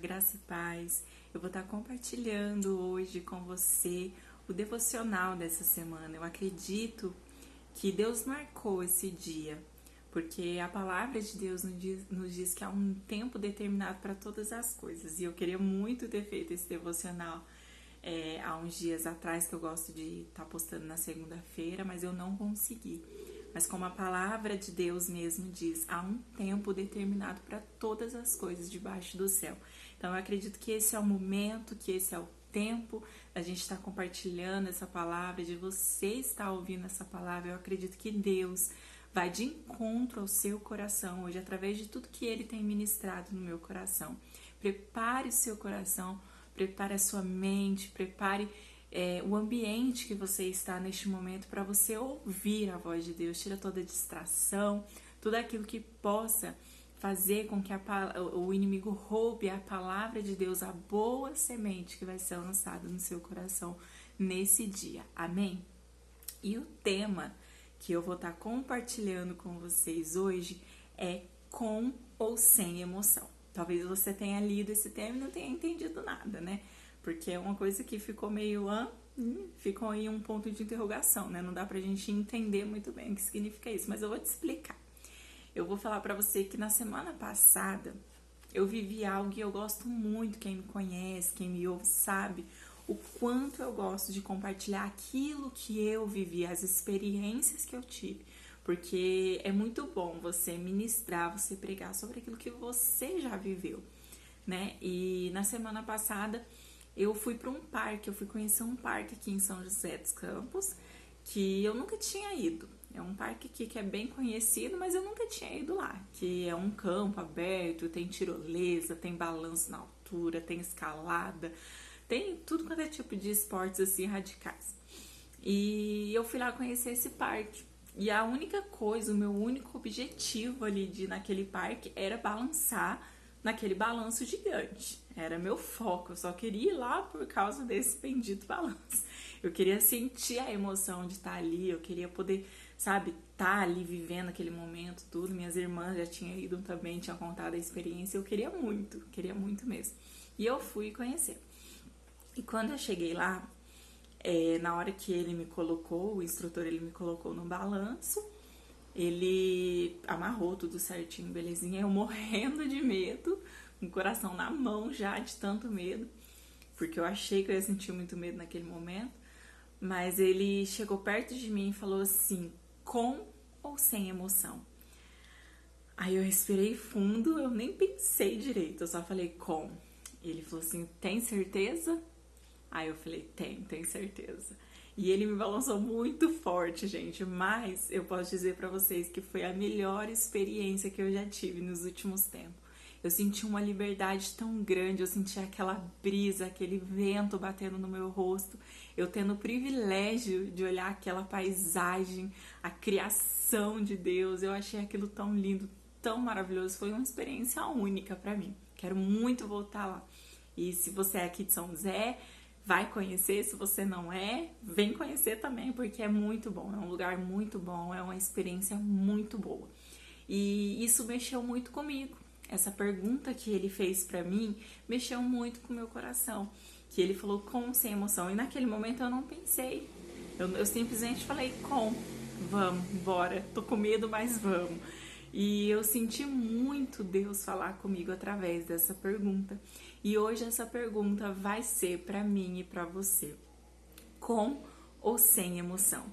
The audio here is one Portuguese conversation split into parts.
graça e paz. Eu vou estar compartilhando hoje com você o devocional dessa semana. Eu acredito que Deus marcou esse dia, porque a palavra de Deus nos diz que há um tempo determinado para todas as coisas. E eu queria muito ter feito esse devocional há uns dias atrás, que eu gosto de estar postando na segunda-feira, mas eu não consegui. Mas como a palavra de Deus mesmo diz, há um tempo determinado para todas as coisas debaixo do céu. Então eu acredito que esse é o momento, que esse é o tempo da gente estar compartilhando essa palavra, de você estar ouvindo essa palavra. Eu acredito que Deus vai de encontro ao seu coração hoje, através de tudo que Ele tem ministrado no meu coração. Prepare o seu coração, prepare a sua mente, prepare o ambiente que você está neste momento para você ouvir a voz de Deus. Tira toda a distração, tudo aquilo que possa fazer com que o inimigo roube a palavra de Deus, a boa semente que vai ser lançada no seu coração nesse dia. Amém? E o tema que eu vou estar compartilhando com vocês hoje é com ou sem emoção. Talvez você tenha lido esse tema e não tenha entendido nada, né? Porque é uma coisa que ficou meio... ficou aí um ponto de interrogação, né? Não dá pra gente entender muito bem o que significa isso, mas eu vou te explicar. Eu vou falar pra você que na semana passada eu vivi algo que eu gosto muito. Quem me conhece, quem me ouve sabe o quanto eu gosto de compartilhar aquilo que eu vivi, as experiências que eu tive. Porque é muito bom você ministrar, você pregar sobre aquilo que você já viveu, né? E na semana passada eu fui para um parque, eu fui conhecer um parque aqui em São José dos Campos, que eu nunca tinha ido. É um parque aqui que é bem conhecido, mas eu nunca tinha ido lá. Que é um campo aberto, tem tirolesa, tem balanço na altura, tem escalada, tem tudo quanto é tipo de esportes assim radicais. E eu fui lá conhecer esse parque. E a única coisa, o meu único objetivo ali naquele parque era balançar naquele balanço gigante. Era meu foco, eu só queria ir lá por causa desse bendito balanço. Eu queria sentir a emoção de estar ali, eu queria poder, sabe, estar ali vivendo aquele momento, tudo. Minhas irmãs já tinham ido também, tinham contado a experiência, eu queria muito mesmo. E eu fui conhecer. E quando eu cheguei lá, na hora que ele me colocou, o instrutor, ele me colocou no balanço, ele amarrou tudo certinho, belezinha, eu morrendo de medo, com o coração na mão já, de tanto medo, porque eu achei que eu ia sentir muito medo naquele momento, mas ele chegou perto de mim e falou assim, com ou sem emoção? Aí eu respirei fundo, eu nem pensei direito, eu só falei com. Ele falou assim, tem certeza? Aí eu falei, tem certeza. E ele me balançou muito forte, gente, mas eu posso dizer pra vocês que foi a melhor experiência que eu já tive nos últimos tempos. Eu senti uma liberdade tão grande, eu senti aquela brisa, aquele vento batendo no meu rosto, eu tendo o privilégio de olhar aquela paisagem, a criação de Deus. Eu achei aquilo tão lindo, tão maravilhoso, foi uma experiência única pra mim. Quero muito voltar lá. E se você é aqui de São José, vai conhecer. Se você não é, vem conhecer também, porque é muito bom, é um lugar muito bom, é uma experiência muito boa. E isso mexeu muito comigo. Essa pergunta que ele fez pra mim mexeu muito com o meu coração, que ele falou com, sem emoção. E naquele momento eu não pensei, eu simplesmente falei com, vamos, bora, tô com medo, mas vamos. E eu senti muito Deus falar comigo através dessa pergunta. E hoje essa pergunta vai ser para mim e para você, com ou sem emoção?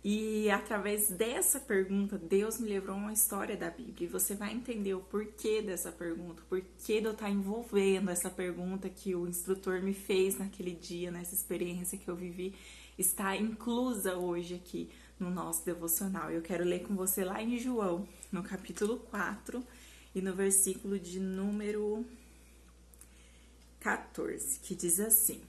E através dessa pergunta, Deus me levou a uma história da Bíblia. E você vai entender o porquê dessa pergunta, o porquê de eu estar envolvendo essa pergunta que o instrutor me fez naquele dia, nessa experiência que eu vivi, está inclusa hoje aqui no nosso devocional. Eu quero ler com você lá em João, no capítulo 4 e no versículo de número 14, que diz assim: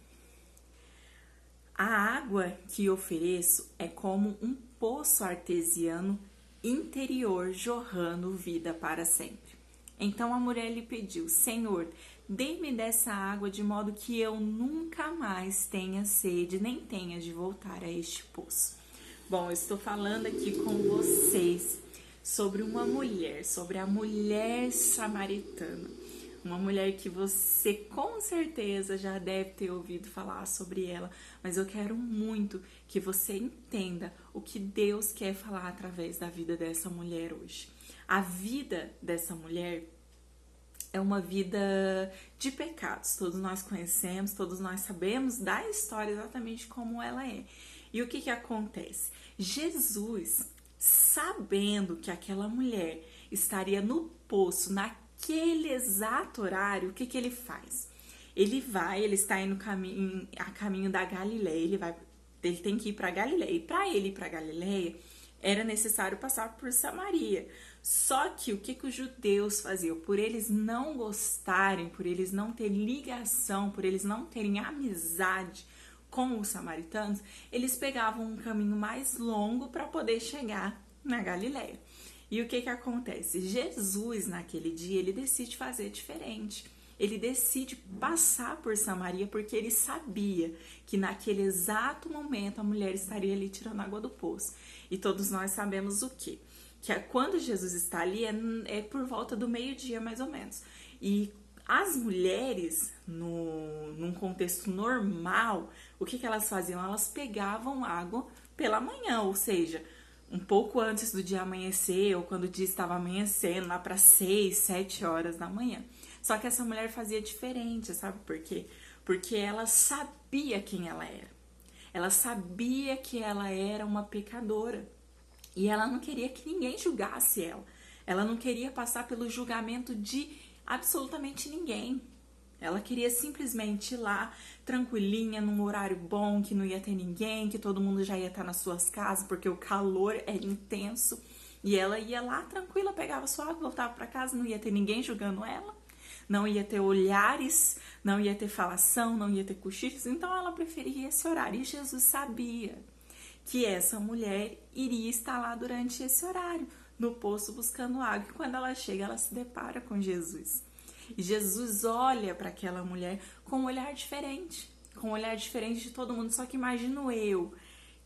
a água que ofereço é como um poço artesiano interior jorrando vida para sempre. Então a mulher lhe pediu, Senhor, dê-me dessa água de modo que eu nunca mais tenha sede, nem tenha de voltar a este poço. Bom, eu estou falando aqui com vocês sobre uma mulher, sobre a mulher samaritana. uma mulher que você com certeza já deve ter ouvido falar sobre ela, mas eu quero muito que você entenda o que Deus quer falar através da vida dessa mulher hoje. A vida dessa mulher é uma vida de pecados. Todos nós conhecemos, todos nós sabemos da história exatamente como ela é. E o que acontece? Jesus, sabendo que aquela mulher estaria no poço naquele exato horário, o que ele faz? Ele está indo a caminho da Galileia, ele tem que ir para Galileia. E para ele ir para Galileia, era necessário passar por Samaria. Só que o que os judeus faziam? Por eles não gostarem, por eles não terem ligação, por eles não terem amizade com os samaritanos, eles pegavam um caminho mais longo para poder chegar na Galileia. E o que acontece? Jesus, naquele dia, ele decide fazer diferente. Ele decide passar por Samaria porque ele sabia que naquele exato momento a mulher estaria ali tirando água do poço. E todos nós sabemos o quê? Que quando Jesus está ali é por volta do meio-dia, mais ou menos. E as mulheres, num contexto normal, o que elas faziam? Elas pegavam água pela manhã, ou seja, um pouco antes do dia amanhecer, ou quando o dia estava amanhecendo, lá para 6, 7 horas da manhã. Só que essa mulher fazia diferente, sabe por quê? Porque ela sabia quem ela era. Ela sabia que ela era uma pecadora. E ela não queria que ninguém julgasse ela. Ela não queria passar pelo julgamento de absolutamente ninguém. Ela queria simplesmente ir lá, tranquilinha, num horário bom, que não ia ter ninguém, que todo mundo já ia estar nas suas casas, porque o calor era intenso. E ela ia lá, tranquila, pegava sua água, voltava para casa, não ia ter ninguém julgando ela. Não ia ter olhares, não ia ter falação, não ia ter cochichos. Então ela preferia esse horário. E Jesus sabia que essa mulher iria estar lá durante esse horário, no poço buscando água. E quando ela chega, ela se depara com Jesus. E Jesus olha para aquela mulher com um olhar diferente de todo mundo. Só que imagino eu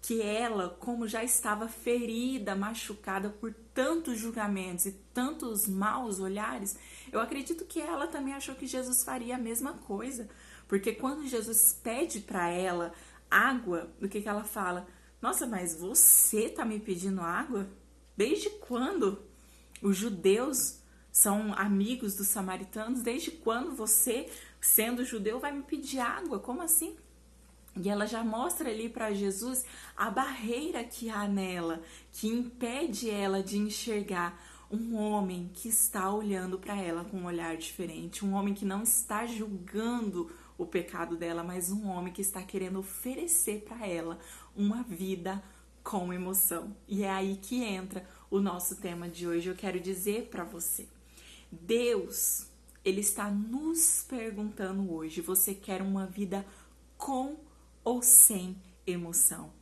que ela, como já estava ferida, machucada por tantos julgamentos e tantos maus olhares, eu acredito que ela também achou que Jesus faria a mesma coisa. Porque quando Jesus pede para ela água, o que ela fala? Nossa, mas você tá me pedindo água? Desde quando os judeus são amigos dos samaritanos? Desde quando você, sendo judeu, vai me pedir água? Como assim? E ela já mostra ali para Jesus a barreira que há nela, que impede ela de enxergar um homem que está olhando para ela com um olhar diferente, um homem que não está julgando o pecado dela, mas um homem que está querendo oferecer para ela uma vida com emoção. E é aí que entra o nosso tema de hoje. Eu quero dizer para você, Deus, ele está nos perguntando hoje, você quer uma vida com ou sem emoção?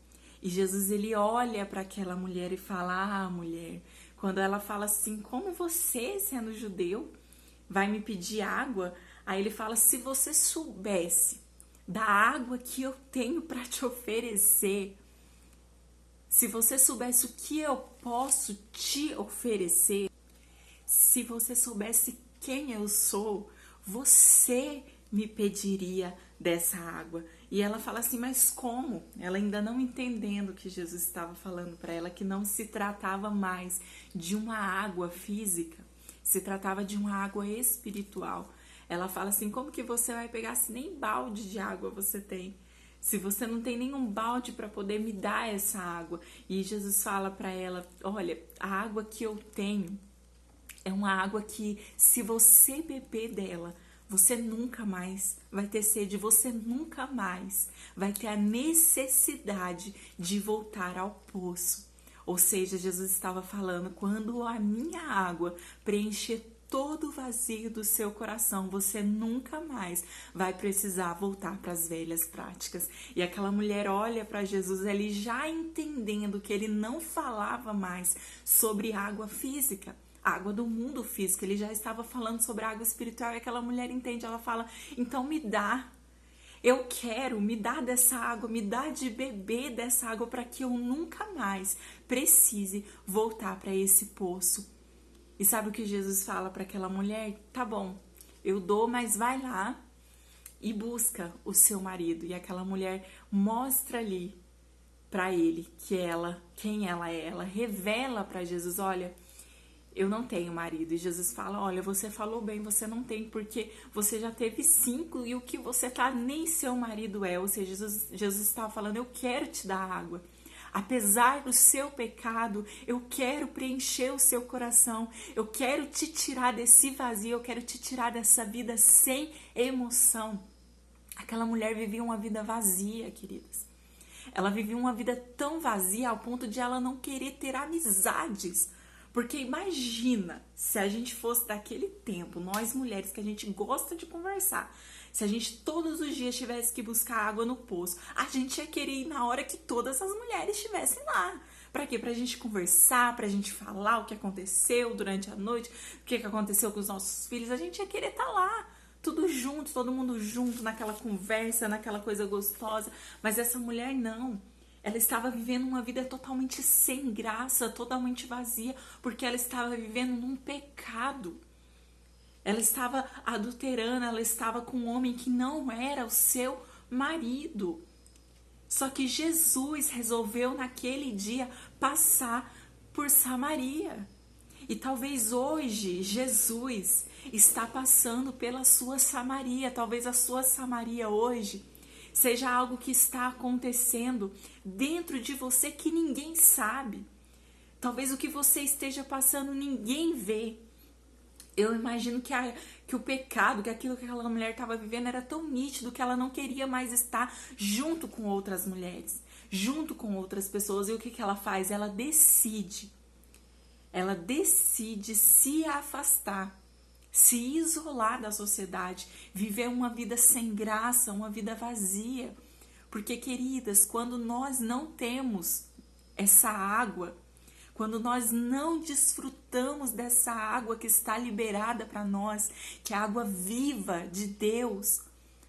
E Jesus, ele olha para aquela mulher e fala, mulher, quando ela fala assim, como você, sendo judeu, vai me pedir água? Aí ele fala, se você soubesse da água que eu tenho para te oferecer, se você soubesse o que eu posso te oferecer, se você soubesse quem eu sou, você me pediria dessa água. E ela fala assim, mas como? Ela ainda não entendendo que Jesus estava falando para ela que não se tratava mais de uma água física, se tratava de uma água espiritual. Ela fala assim, como que você vai pegar se nem balde de água você tem? Se você não tem nenhum balde para poder me dar essa água? E Jesus fala para ela, olha, a água que eu tenho é uma água que, se você beber dela, você nunca mais vai ter sede, você nunca mais vai ter a necessidade de voltar ao poço. Ou seja, Jesus estava falando, quando a minha água preencher todo o vazio do seu coração, você nunca mais vai precisar voltar para as velhas práticas. E aquela mulher olha para Jesus, ele já entendendo que ele não falava mais sobre água física, água do mundo físico, ele já estava falando sobre água espiritual, e aquela mulher entende, ela fala, então me dá, eu quero, me dá dessa água, me dá de beber dessa água para que eu nunca mais precise voltar para esse poço. E sabe o que Jesus fala para aquela mulher? Tá bom, eu dou, mas vai lá e busca o seu marido. E aquela mulher mostra ali para ele quem ela é. Ela revela para Jesus, olha, eu não tenho marido. E Jesus fala, olha, você falou bem, você não tem, porque você já teve 5 e o que você tá nem seu marido é. Ou seja, Jesus estava falando, eu quero te dar água. Apesar do seu pecado, eu quero preencher o seu coração. Eu quero te tirar desse vazio, eu quero te tirar dessa vida sem emoção. Aquela mulher vivia uma vida vazia, queridas. Ela vivia uma vida tão vazia ao ponto de ela não querer ter amizades. Porque imagina se a gente fosse daquele tempo, nós mulheres que a gente gosta de conversar, se a gente todos os dias tivesse que buscar água no poço, a gente ia querer ir na hora que todas as mulheres estivessem lá. Pra quê? Pra gente conversar, pra gente falar o que aconteceu durante a noite, o que aconteceu com os nossos filhos, a gente ia querer estar lá. Tudo junto, todo mundo junto, naquela conversa, naquela coisa gostosa. Mas essa mulher não. Ela estava vivendo uma vida totalmente sem graça, totalmente vazia, porque ela estava vivendo num pecado. Ela estava adulterando, ela estava com um homem que não era o seu marido. Só que Jesus resolveu naquele dia passar por Samaria. E talvez hoje Jesus está passando pela sua Samaria. Talvez a sua Samaria hoje seja algo que está acontecendo dentro de você que ninguém sabe. Talvez o que você esteja passando ninguém vê. Eu imagino que o pecado, que aquilo que aquela mulher estava vivendo era tão nítido que ela não queria mais estar junto com outras mulheres, junto com outras pessoas. E o que ela faz? Ela decide se afastar, se isolar da sociedade, viver uma vida sem graça, uma vida vazia. Porque, queridas, quando nós não temos essa água, quando nós não desfrutamos dessa água que está liberada para nós, que é a água viva de Deus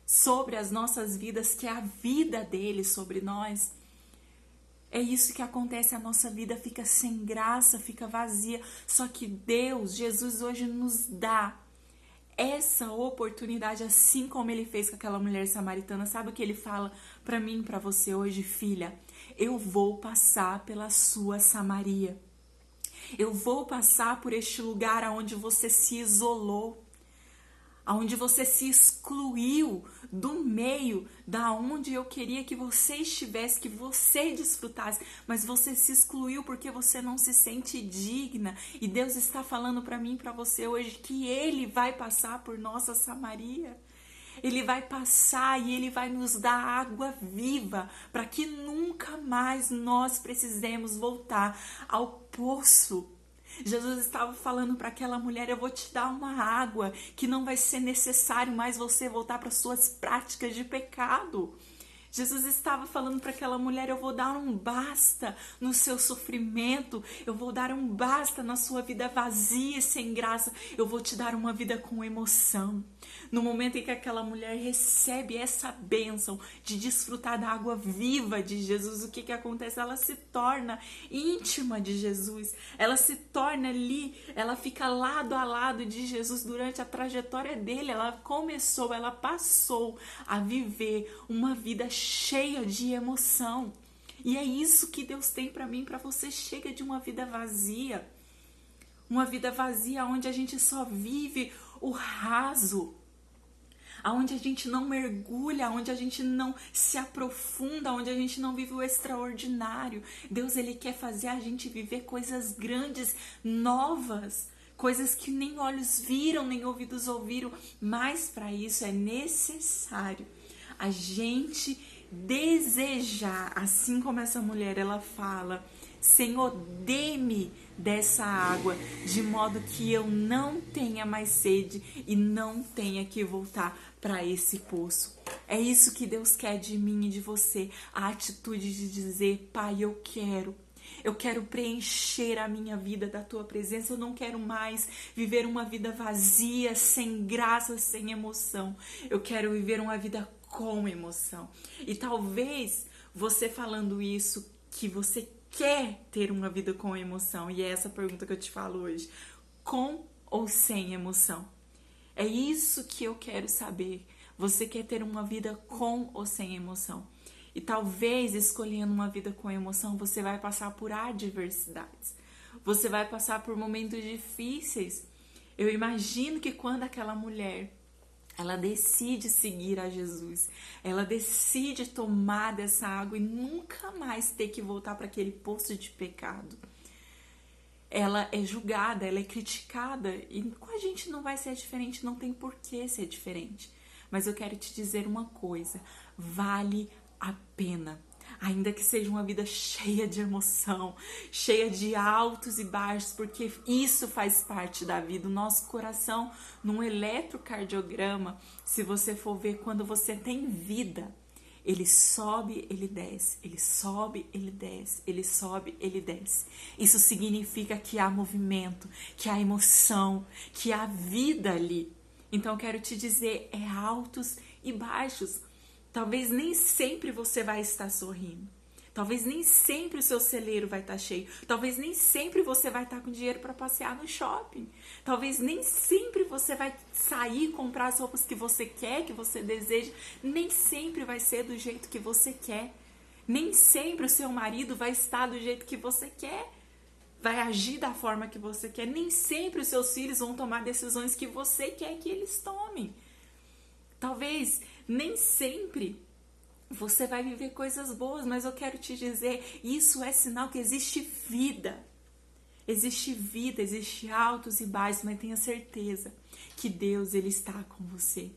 sobre as nossas vidas, que é a vida dele sobre nós, é isso que acontece, a nossa vida fica sem graça, fica vazia. Só que Deus, Jesus hoje nos dá essa oportunidade, assim como ele fez com aquela mulher samaritana. Sabe o que ele fala para mim, para você hoje, filha? Eu vou passar pela sua Samaria. Eu vou passar por este lugar onde você se isolou, onde você se excluiu do meio da onde eu queria que você estivesse, que você desfrutasse, mas você se excluiu porque você não se sente digna. E Deus está falando para mim e para você hoje que Ele vai passar por nossa Samaria. Ele vai passar e Ele vai nos dar água viva para que nunca mais nós precisemos voltar ao poço. Jesus estava falando para aquela mulher, eu vou te dar uma água que não vai ser necessário mais você voltar para suas práticas de pecado. Jesus estava falando para aquela mulher, eu vou dar um basta no seu sofrimento, eu vou dar um basta na sua vida vazia e sem graça, eu vou te dar uma vida com emoção. No momento em que aquela mulher recebe essa bênção de desfrutar da água viva de Jesus, o que acontece? Ela se torna íntima de Jesus, ela se torna ali, ela fica lado a lado de Jesus durante a trajetória dele, ela passou a viver uma vida cheia de emoção. E é isso que Deus tem para mim, para você. Chega de uma vida vazia. Uma vida vazia onde a gente só vive o raso, onde a gente não mergulha, onde a gente não se aprofunda, onde a gente não vive o extraordinário. Deus, Ele quer fazer a gente viver coisas grandes, novas, coisas que nem olhos viram, nem ouvidos ouviram, mas para isso é necessário a gente desejar, assim como essa mulher, ela fala, Senhor, dê-me dessa água, de modo que eu não tenha mais sede e não tenha que voltar para esse poço. É isso que Deus quer de mim e de você, a atitude de dizer, Pai, eu quero preencher a minha vida da Tua presença, eu não quero mais viver uma vida vazia, sem graça, sem emoção. Eu quero viver uma vida com emoção. E talvez você falando isso, que você quer ter uma vida com emoção, e é essa pergunta que eu te falo hoje, com ou sem emoção? É isso que eu quero saber. Você quer ter uma vida com ou sem emoção? E talvez escolhendo uma vida com emoção, você vai passar por adversidades. Você vai passar por momentos difíceis. Eu imagino que quando aquela mulher, ela decide seguir a Jesus, ela decide tomar dessa água e nunca mais ter que voltar para aquele poço de pecado. Ela é julgada, ela é criticada, e com a gente não vai ser diferente, não tem por que ser diferente. Mas eu quero te dizer uma coisa, vale a pena. Ainda que seja uma vida cheia de emoção, cheia de altos e baixos, porque isso faz parte da vida. O nosso coração, num eletrocardiograma, se você for ver, quando você tem vida, ele sobe, ele desce, ele sobe, ele desce, ele sobe, ele desce. Isso significa que há movimento, que há emoção, que há vida ali. Então eu quero te dizer, é altos e baixos. Talvez nem sempre você vai estar sorrindo. Talvez nem sempre o seu celeiro vai estar cheio. Talvez nem sempre você vai estar com dinheiro para passear no shopping. Talvez nem sempre você vai sair e comprar as roupas que você quer, que você deseja. Nem sempre vai ser do jeito que você quer. Nem sempre o seu marido vai estar do jeito que você quer. Vai agir da forma que você quer. Nem sempre os seus filhos vão tomar decisões que você quer que eles tomem. Talvez nem sempre você vai viver coisas boas, mas eu quero te dizer, isso é sinal que existe vida. Existe vida, existe altos e baixos, mas tenha certeza que Deus, Ele está com você.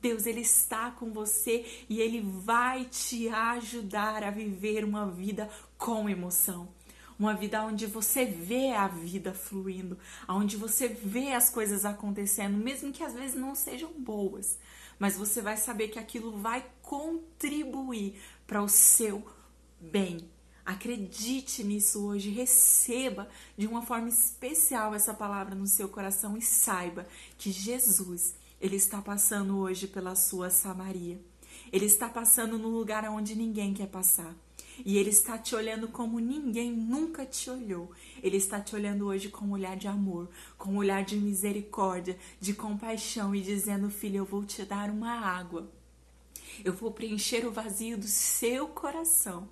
Deus, Ele está com você e Ele vai te ajudar a viver uma vida com emoção. Uma vida onde você vê a vida fluindo, onde você vê as coisas acontecendo, mesmo que às vezes não sejam boas. Mas você vai saber que aquilo vai contribuir para o seu bem. Acredite nisso hoje, receba de uma forma especial essa palavra no seu coração e saiba que Jesus, Ele está passando hoje pela sua Samaria. Ele está passando no lugar onde ninguém quer passar. E Ele está te olhando como ninguém nunca te olhou. Ele está te olhando hoje com um olhar de amor, com um olhar de misericórdia, de compaixão e dizendo, filho, eu vou te dar uma água. Eu vou preencher o vazio do seu coração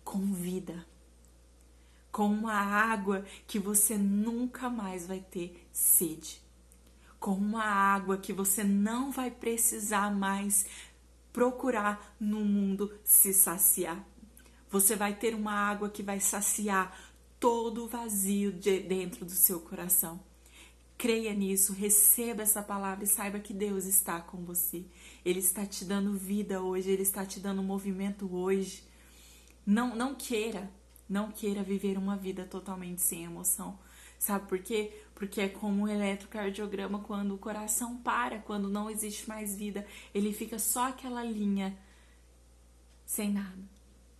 com vida. Com uma água que você nunca mais vai ter sede. Com uma água que você não vai precisar mais procurar no mundo se saciar. Você vai ter uma água que vai saciar todo o vazio dentro do seu coração. Creia nisso, receba essa palavra e saiba que Deus está com você. Ele está te dando vida hoje, Ele está te dando movimento hoje. Não queira viver uma vida totalmente sem emoção. Sabe por quê? Porque é como um eletrocardiograma, quando o coração para, quando não existe mais vida, ele fica só aquela linha sem nada.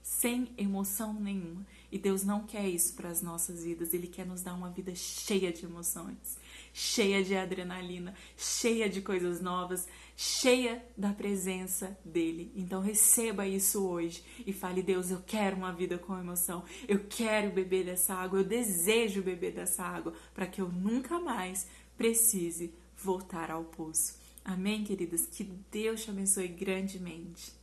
Sem emoção nenhuma. E Deus não quer isso para as nossas vidas. Ele quer nos dar uma vida cheia de emoções, cheia de adrenalina, cheia de coisas novas, cheia da presença dEle. Então receba isso hoje e fale, Deus, eu quero uma vida com emoção. Eu quero beber dessa água, eu desejo beber dessa água para que eu nunca mais precise voltar ao poço. Amém, queridas? Que Deus te abençoe grandemente.